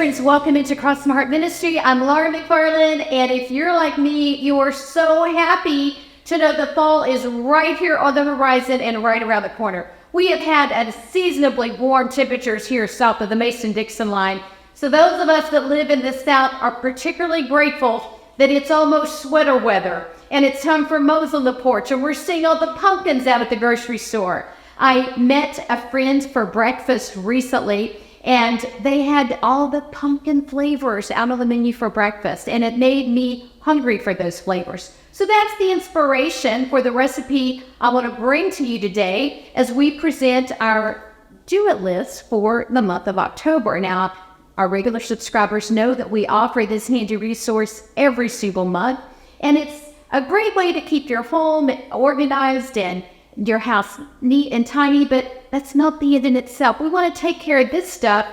friends, welcome into Cross My Heart Ministry. I'm Laura McFarland, and if you're like me, you are so happy to know the fall is right here on the horizon and right around the corner. We have had unseasonably warm temperatures here south of the Mason-Dixon line, so those of us that live in the South are particularly grateful that it's almost sweater weather, and it's time for mows on the porch, and we're seeing all the pumpkins out at the grocery store. I met a friend for breakfast recently, and they had all the pumpkin flavors out on the menu for breakfast, and it made me hungry for those flavors. So that's the inspiration for the recipe I want to bring to you today as we present our do-it list for the month of October. Now, our regular subscribers know that we offer this handy resource every single month, and it's a great way to keep your home organized and your house neat and tiny, but that's not the end in itself. We want to take care of this stuff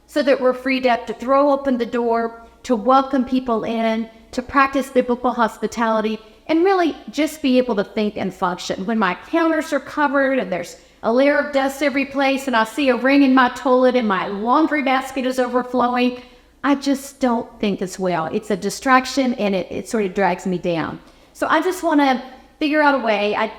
so that we're freed up to throw open the door, to welcome people in, to practice biblical hospitality, and really just be able to think and function. When my counters are covered and there's a layer of dust every place and I see a ring in my toilet and my laundry basket is overflowing, I just don't think as well. It's a distraction and it sort of drags me down. So I just want to figure out a way. I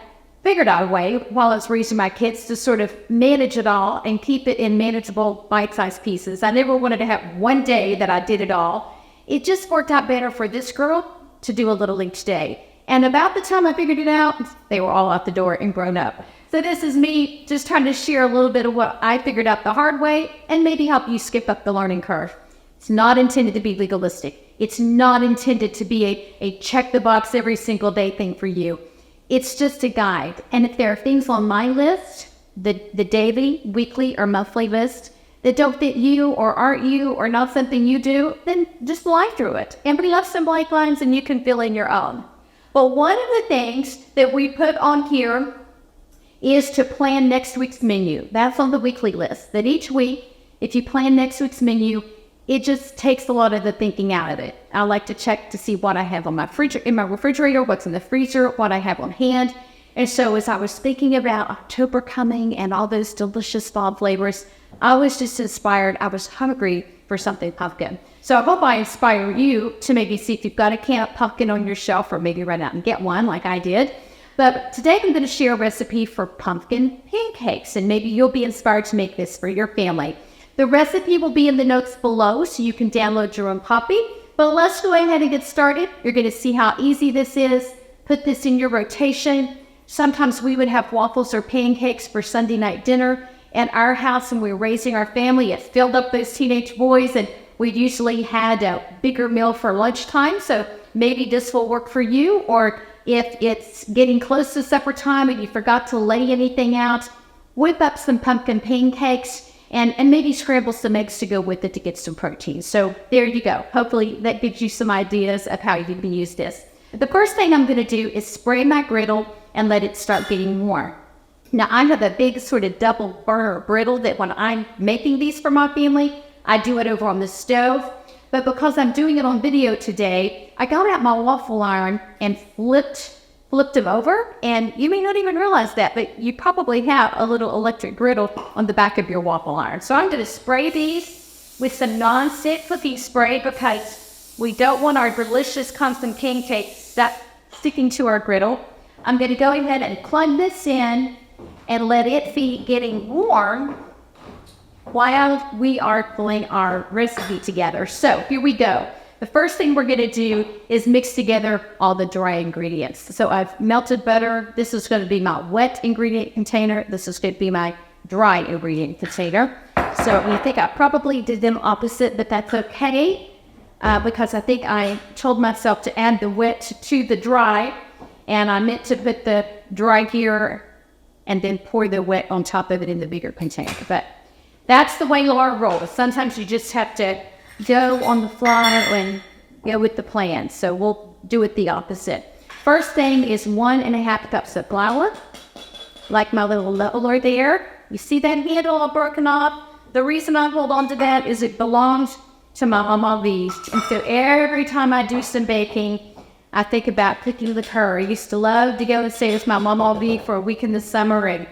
figured out a way while I was raising my kids to sort of manage it all and keep it in manageable bite-sized pieces. I never wanted to have one day that I did it all. It just worked out better for this girl to do a little each day. And about the time I figured it out, they were all out the door and grown up. So this is me just trying to share a little bit of what I figured out the hard way and maybe help you skip up the learning curve. It's not intended to be legalistic. It's not intended to be a check the box every single day thing for you. It's just a guide. And if there are things on my list, the daily, weekly, or monthly list that don't fit you or aren't you or not something you do, then just lie through it. And we left some blank lines and you can fill in your own. Well, one of the things that we put on here is to plan next week's menu. That's on the weekly list. That each week, if you plan next week's menu, it just takes a lot of the thinking out of it. I like to check to see what I have on my refrigerator, what's in the freezer, what I have on hand. And so as I was thinking about October coming and all those delicious fall flavors, I was just inspired. I was hungry for something pumpkin. So I hope I inspire you to maybe see if you've got a can of pumpkin on your shelf or maybe run out and get one like I did. But today I'm going to share a recipe for pumpkin pancakes, and maybe you'll be inspired to make this for your family. The recipe will be in the notes below so you can download your own copy. But let's go ahead and get started. You're going to see how easy this is. Put this in your rotation. Sometimes we would have waffles or pancakes for Sunday night dinner at our house when we were raising our family. It filled up those teenage boys, and we usually had a bigger meal for lunchtime. So maybe this will work for you. Or if it's getting close to supper time and you forgot to lay anything out, whip up some pumpkin pancakes and maybe scramble some eggs to go with it to get some protein. So there you go. Hopefully that gives you some ideas of how you can use this. The first thing I'm going to do is spray my griddle and let it start getting warm. Now I have a big sort of double burner griddle that when I'm making these for my family, I do it over on the stove. But because I'm doing it on video today, I got out my waffle iron and flipped them over, and you may not even realize that, but you probably have a little electric griddle on the back of your waffle iron. So I'm going to spray these with some non-stick cooking spray because we don't want our delicious pumpkin pancakes sticking to our griddle. I'm going to go ahead and plug this in and let it be getting warm while we are pulling our recipe together. So here we go. The first thing we're going to do is mix together all the dry ingredients. So I've melted butter. This is going to be my wet ingredient container. This is going to be my dry ingredient container. So you think I probably did them opposite, but that's okay because I think I told myself to add the wet to the dry, and I meant to put the dry here and then pour the wet on top of it in the bigger container. But that's the way Laura rolls. Sometimes you just have to go on the fly and go with the plan. So we'll do it the opposite. First thing is 1.5 cups of flour, like my little leveler there. You see that handle all broken off? The reason I hold on to that is it belongs to my Mama V's. And so every time I do some baking, I think about cooking with her. I used to love to go and stay with my Mama V for a week in the summer and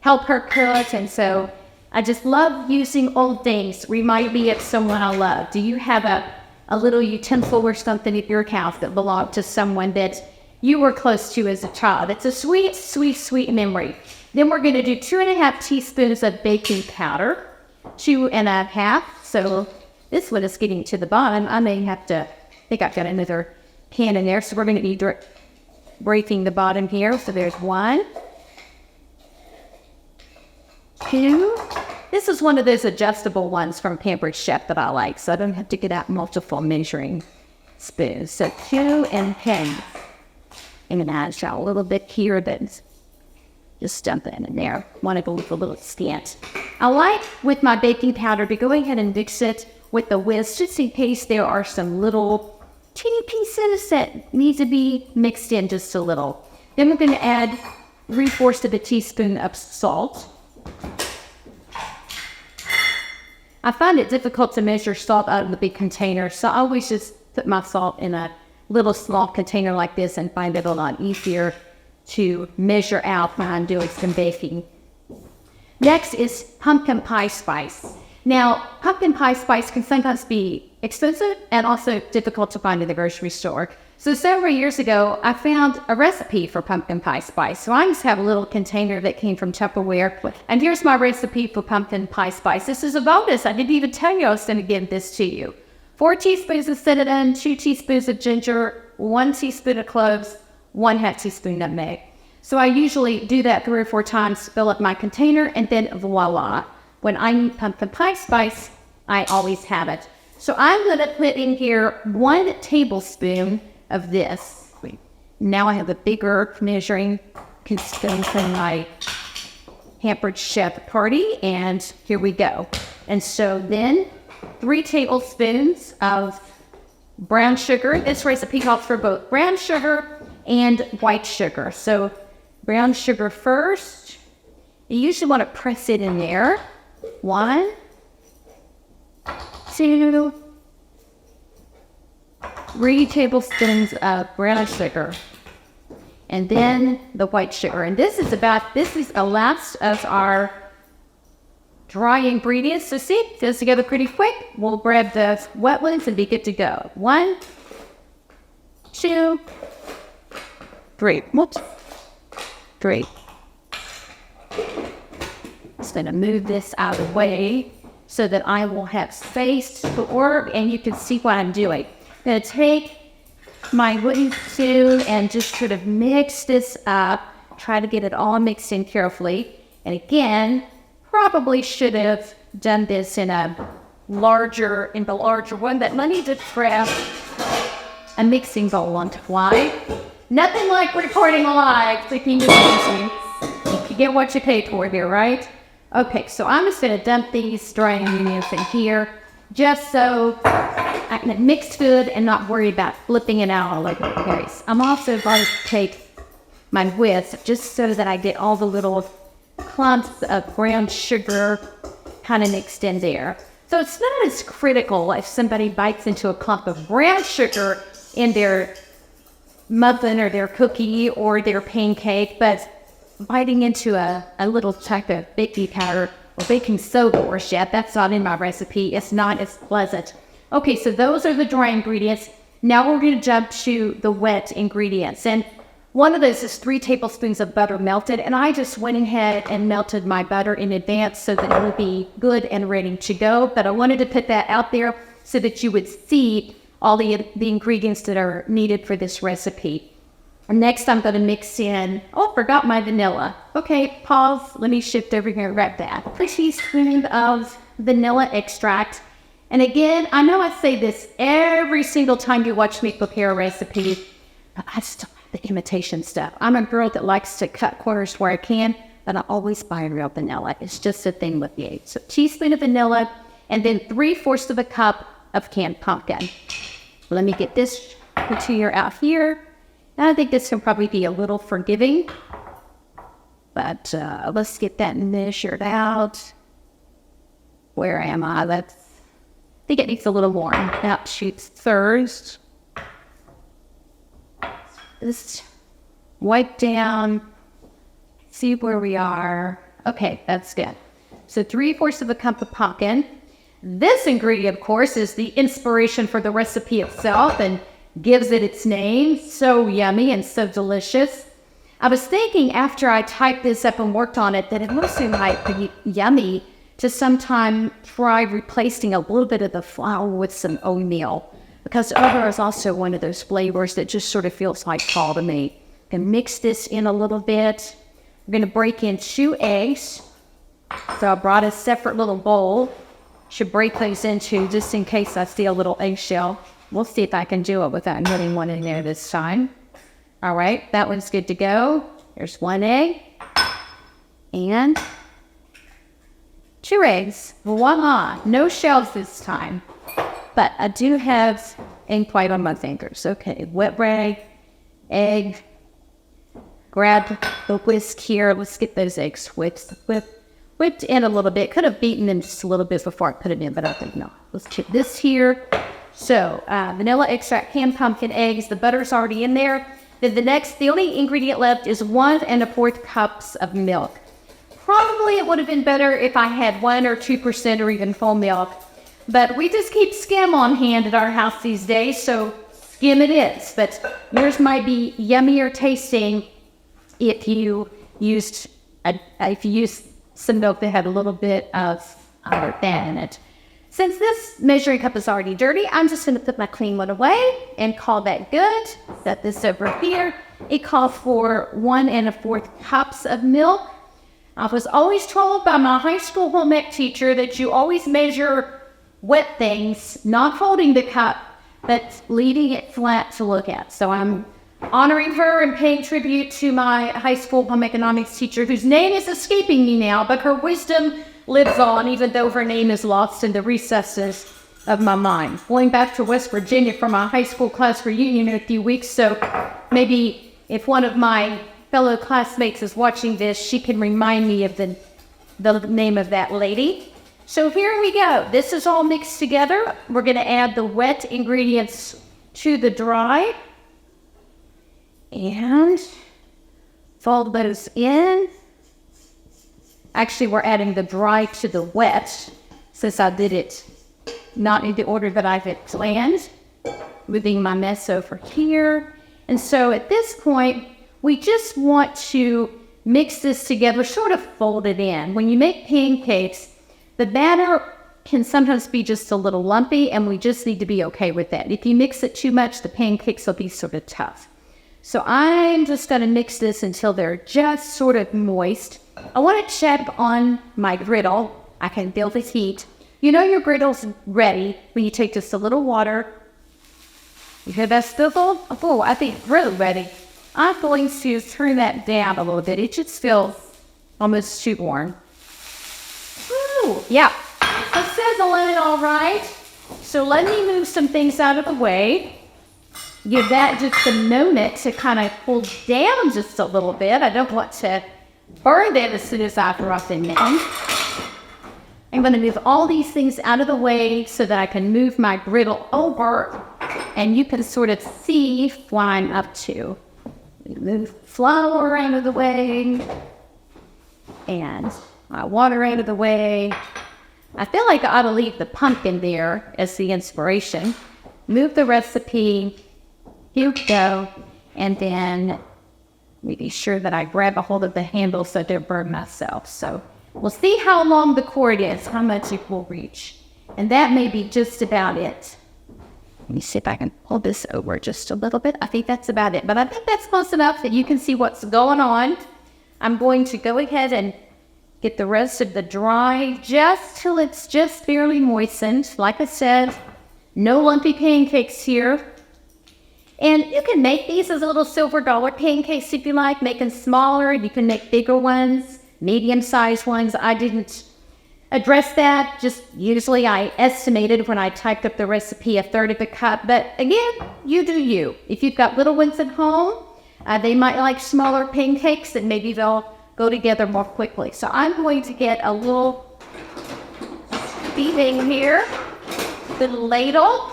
help her cook. And so I just love using old things. Remind me of someone I love. Do you have a little utensil or something at your house that belonged to someone that you were close to as a child? It's a sweet, sweet, sweet memory. Then we're going to do 2.5 teaspoons of baking powder, 2.5. So this one is getting to the bottom. I may have to, I think I've got another can in there. So we're going to be breaking the bottom here. So there's 1, 2. This is one of those adjustable ones from Pancakes Chef that I like, so I don't have to get out multiple measuring spoons. So 2 and 10. I'm going to add a little bit here, but just dump it in there. Want to go with a little scant. I like with my baking powder to go ahead and mix it with the whisk, just in case there are some little teeny pieces that need to be mixed in just a little. Then we're going to add 3/4 of a teaspoon of salt. I find it difficult to measure salt out of the big container, so I always just put my salt in a little small container like this and find it a lot easier to measure out when I'm doing some baking. Next is pumpkin pie spice. Now, pumpkin pie spice can sometimes be expensive and also difficult to find in the grocery store. So several years ago, I found a recipe for pumpkin pie spice. So I just have a little container that came from Tupperware. And here's my recipe for pumpkin pie spice. This is a bonus. I didn't even tell you I was going to give this to you. 4 teaspoons of cinnamon, 2 teaspoons of ginger, 1 teaspoon of cloves, 1/2 teaspoon nutmeg. So I usually do that 3 or 4 times, fill up my container, and then voila. When I need pumpkin pie spice, I always have it. So I'm going to put in here 1 tablespoon of this. Now I have a bigger measuring spoon from my Pancakes Chef party, and here we go. And so then 3 tablespoons of brown sugar. This recipe calls for both brown sugar and white sugar. So brown sugar first. You usually want to press it in there. 1, 2, 3 tablespoons of brown sugar, and then the white sugar. And this is the last of our dry ingredients. So see, it goes together pretty quick. We'll grab the wet ones and be good to go. 1, 2, 3. Whoops. 3. Just going to move this out of the way so that I will have space to work and you can see what I'm doing. I'm going to take my wooden spoon and just sort of mix this up. Try to get it all mixed in carefully. And again, probably should have done this in the larger one, but let me just grab a mixing bowl on the fly. Nothing like recording live, so you get what you pay for here, right? Okay, so I'm just going to dump these dry ingredients in here just so I can mix good and not worry about flipping it out all over the place. I'm also going to take my whisk just so that I get all the little clumps of brown sugar kind of mixed in there. So it's not as critical if somebody bites into a clump of brown sugar in their muffin or their cookie or their pancake, but biting into a little chunk of baking powder or baking soda or shit, that's not in my recipe. It's not as pleasant. Okay, so those are the dry ingredients. Now we're going to jump to the wet ingredients. And one of those is 3 tablespoons of butter melted. And I just went ahead and melted my butter in advance so that it would be good and ready to go. But I wanted to put that out there so that you would see all the ingredients that are needed for this recipe. Next, I'm going to mix in, forgot my vanilla. Okay, pause. Let me shift over here and grab that. A teaspoon of vanilla extract. And again, I know I say this every single time you watch me prepare a recipe, but I just don't like the imitation stuff. I'm a girl that likes to cut corners where I can, but I always buy real vanilla. It's just a thing with me. So a teaspoon of vanilla, and then 3/4 of a cup of canned pumpkin. Let me get this container out here. I think this can probably be a little forgiving, but let's get that measured out. Where am I? I think it needs a little more. Now, shoots first. Just wipe down, see where we are. Okay, that's good. So 3/4 of a cup of pumpkin. This ingredient, of course, is the inspiration for the recipe itself and gives it its name. So yummy and so delicious. I was thinking after I typed this up and worked on it that it also might be yummy to sometime try replacing a little bit of the flour with some oatmeal, because oatmeal is also one of those flavors that just sort of feels like fall to me. And mix this in a little bit. I'm going to break in 2 eggs. So I brought a separate little bowl. Should break those into just in case I see a little eggshell. We'll see if I can do it without putting one in there this time. All right, that one's good to go. There's 1 egg and 2 eggs. Voila, no shells this time. But I do have ink white on my fingers. Okay, wet rag, egg. Grab the whisk here. Let's get those eggs whipped in a little bit. Could have beaten them just a little bit before I put it in, but I think no. Let's chip this here. So vanilla extract, canned pumpkin, eggs. The butter's already in there. Then the only ingredient left is 1 1/4 cups of milk. Probably it would have been better if I had 1 or 2% or even full milk, but we just keep skim on hand at our house these days, so skim it is. But yours might be yummier tasting if you used some milk that had a little bit of fat in it. Since this measuring cup is already dirty, I'm just going to put my clean one away and call that good. Set this over here. It calls for 1 1/4 cups of milk. I was always told by my high school home ec teacher that you always measure wet things, not holding the cup, but leaving it flat to look at. So I'm honoring her and paying tribute to my high school home economics teacher, whose name is escaping me now, but her wisdom lives on, even though her name is lost in the recesses of my mind. Going back to West Virginia for my high school class reunion in a few weeks, so maybe if one of my fellow classmates is watching this, she can remind me of the name of that lady. So here we go. This is all mixed together. We're going to add the wet ingredients to the dry and fold those in. Actually, we're adding the dry to the wet since I did it not in the order that I had planned. Moving my mess over here. And so at this point, we just want to mix this together, sort of fold it in. When you make pancakes, the batter can sometimes be just a little lumpy, and we just need to be okay with that. If you mix it too much, the pancakes will be sort of tough. So I'm just going to mix this until they're just sort of moist. I want to check on my griddle. I can feel the heat. You know your griddle's ready when you take just a little water. You hear that sizzle? Oh, I think it's really ready. I'm going to turn that down a little bit. It just feels almost too warm. Ooh, yeah, it's sizzling all right. So let me move some things out of the way. Give that just a moment to kind of cool down just a little bit. I don't want to burn them as soon as I drop them in. I'm going to move all these things out of the way so that I can move my griddle over and you can sort of see what I'm up to. Move flour out of the way and my water out of the way. I feel like I ought to leave the pumpkin there as the inspiration. Move the recipe. Here we go. And then be sure that I grab a hold of the handle so I don't burn myself. So we'll see how long the cord is, how much it will reach. And that may be just about it. Let me see if I can pull this over just a little bit. I think that's about it. But I think that's close enough that you can see what's going on. I'm going to go ahead and get the rest of the dry just till it's just barely moistened. Like I said, no lumpy pancakes here. And you can make these as little silver dollar pancakes if you like. Make them smaller. You can make bigger ones, medium-sized ones. I didn't address that. Just usually I estimated when I typed up the recipe 1/3 of a cup. But again, you do you. If you've got little ones at home, they might like smaller pancakes and maybe they'll go together more quickly. So I'm going to get a little beating here, the ladle.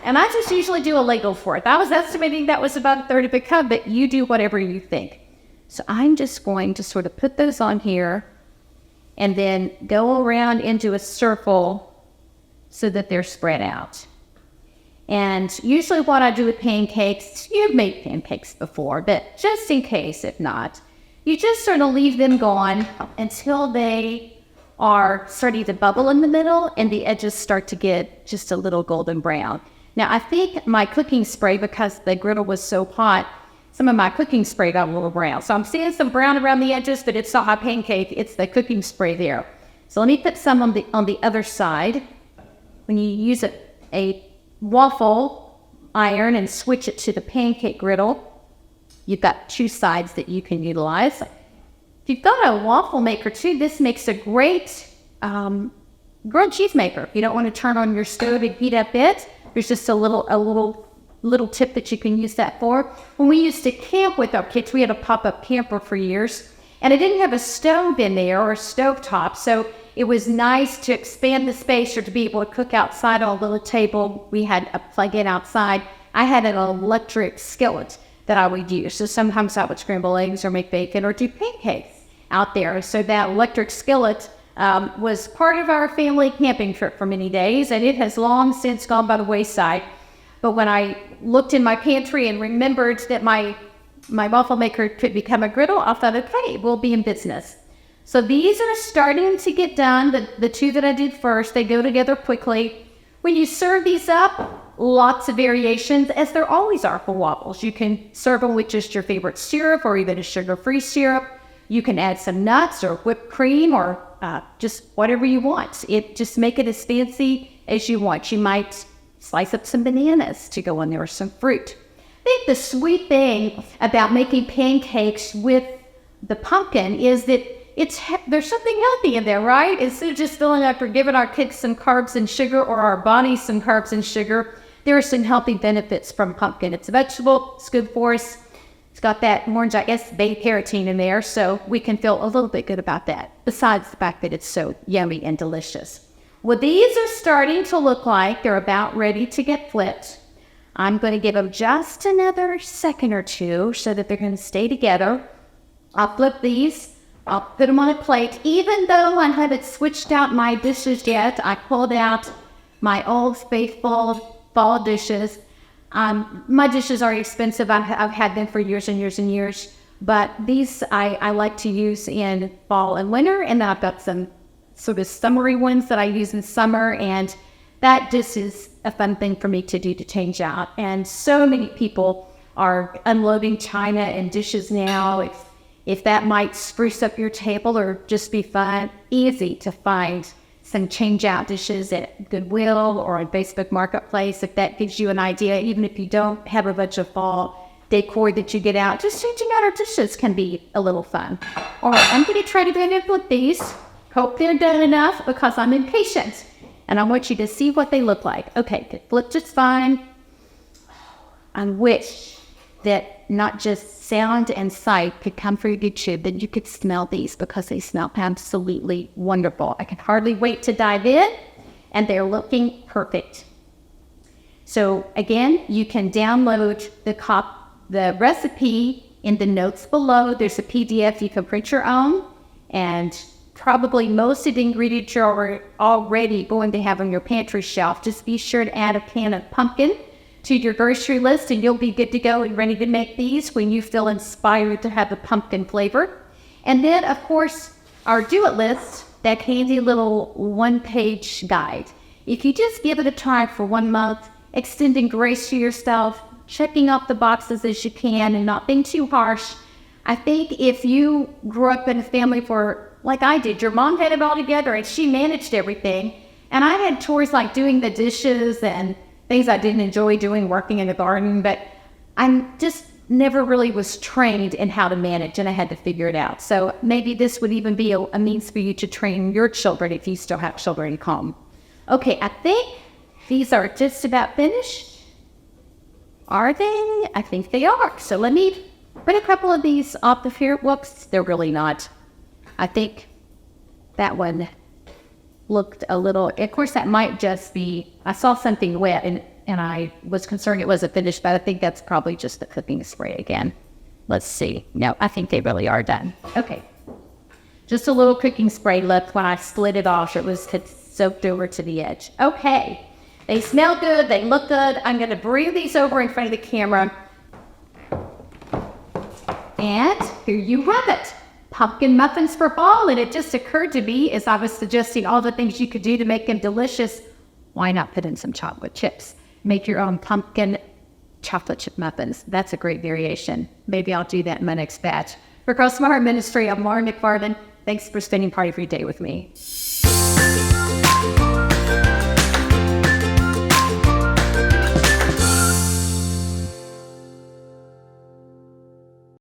And I just usually do a ladle for it. I was estimating that was about 1/3 of a cup, but you do whatever you think. So I'm just going to sort of put those on here and then go around into a circle so that they're spread out. And usually what I do with pancakes, you've made pancakes before, but just in case, if not, you just sort of leave them going until they are starting to bubble in the middle and the edges start to get just a little golden brown. Now, I think my cooking spray, because the griddle was so hot, some of my cooking spray got a little brown. So I'm seeing some brown around the edges, but it's not my pancake, it's the cooking spray there. So let me put some on the other side. When you use a waffle iron and switch it to the pancake griddle, you've got two sides that you can utilize. If you've got a waffle maker too, this makes a great grilled cheese maker. If you don't want to turn on your stove and heat up it, there's just a little tip that you can use that for. When we used to camp with our kids, we had a pop-up camper for years, and it didn't have a stove in there or a stove top, so it was nice to expand the space or to be able to cook outside on a little table. We had a plug-in outside. I had an electric skillet that I would use. So sometimes I would scramble eggs or make bacon or do pancakes out there. So that electric skillet was part of our family camping trip for many days, and it has long since gone by the wayside. But when I looked in my pantry and remembered that my waffle maker could become a griddle, I thought, okay, we'll be in business. So these are starting to get done. The two that I did first, they go together quickly. When you serve these up, lots of variations, as there always are for waffles. You can serve them with just your favorite syrup or even a sugar-free syrup. You can add some nuts or whipped cream or just whatever you want. Just make it as fancy as you want. You might slice up some bananas to go in there or some fruit. I think the sweet thing about making pancakes with the pumpkin is that there's something healthy in there, right? Instead of just feeling like we're giving our kids some carbs and sugar or our bodies some carbs and sugar, there are some healthy benefits from pumpkin. It's a vegetable, it's good for us. It's got that orange, I guess, beta-carotene in there, so we can feel a little bit good about that, besides the fact that it's so yummy and delicious. Well, these are starting to look like they're about ready to get flipped. I'm going to give them just another second or two so that they're going to stay together. I'll flip these. I'll put them on a plate. Even though I haven't switched out my dishes yet, I pulled out my old faithful fall dishes. My dishes are expensive. I've had them for years and years and years. But these I like to use in fall and winter. And then I've got some sort of summery ones that I use in summer. And that just is a fun thing for me to do, to change out. And so many people are unloading china and dishes now. If that might spruce up your table or just be fun, easy to find some change out dishes at Goodwill or on Facebook Marketplace. If that gives you an idea, even if you don't have a bunch of fall decor that you get out, just changing out our dishes can be a little fun. All right, I'm going to try to finish with these. Hope they're done enough because I'm impatient and I want you to see what they look like. Okay, it flipped just fine. I wish that not just sound and sight could come through YouTube, that you could smell these because they smell absolutely wonderful. I can hardly wait to dive in, and they're looking perfect. So again, you can download the recipe in the notes below. There's a PDF you can print your own, and probably most of the ingredients you're already going to have on your pantry shelf. Just be sure to add a can of pumpkin to your grocery list, and you'll be good to go and ready to make these when you feel inspired to have a pumpkin flavor. And then, of course, our Do It list, that handy little one-page guide. If you just give it a try for 1 month, extending grace to yourself, checking off the boxes as you can, and not being too harsh, I think if you grew up in a family like I did, your mom had it all together and she managed everything, and I had chores like doing the dishes and things I didn't enjoy doing, working in the garden, but I just never really was trained in how to manage, and I had to figure it out. So maybe this would even be a means for you to train your children if you still have children at home. Okay, I think these are just about finished. Are they? I think they are. So let me put a couple of these off the here. Whoops, they're really not. I think that one looked a little, of course that might just be, I saw something wet and I was concerned it wasn't finished, but I think that's probably just the cooking spray again. Let's see. No, I think they really are done. Okay. Just a little cooking spray left when I split it off. It had soaked over to the edge. Okay, they smell good, they look good. I'm gonna bring these over in front of the camera. And here you have it. Pumpkin muffins for fall. And it just occurred to me as I was suggesting all the things you could do to make them delicious. Why not put in some chocolate chips? Make your own pumpkin chocolate chip muffins. That's a great variation. Maybe I'll do that in my next batch. For Cross My Heart Ministry, I'm Lauren McFarland. Thanks for spending part of your day with me.